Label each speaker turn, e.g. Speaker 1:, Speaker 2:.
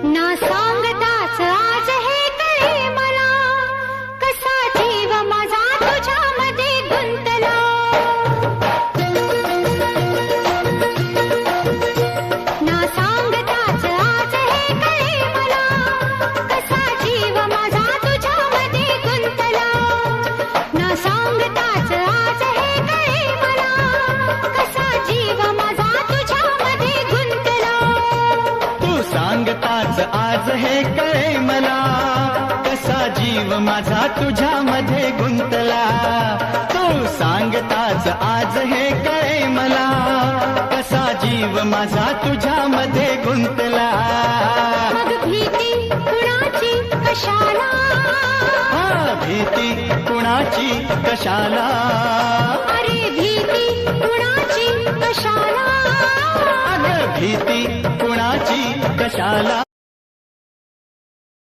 Speaker 1: ना सांगताच आज हे कळे मला, कसा जीव माझा तुझ्यामध्ये गुंतला. ना सांगताच आज हे कळे मला, कसा जीव माझा तुझ्यामध्ये गुंतला. ना सांगताच आज हे कळे मला, कसा जीव माझा तुझ्यामध्ये गुंतला.
Speaker 2: तू सांगताच आज हे कळे मला, कसा जीव माझा तुझ्यामध्ये गुंतला. तू सांगताच आज हे कळे मला, कसा जीव माझा तुझ्यामध्ये गुंतला.
Speaker 1: मग भीती कुणाची कशाला,
Speaker 2: भीती कुणाची कशाला,
Speaker 1: अरे भीती कुणाची कशाला.
Speaker 2: अगं भीती कुणाची कशाला.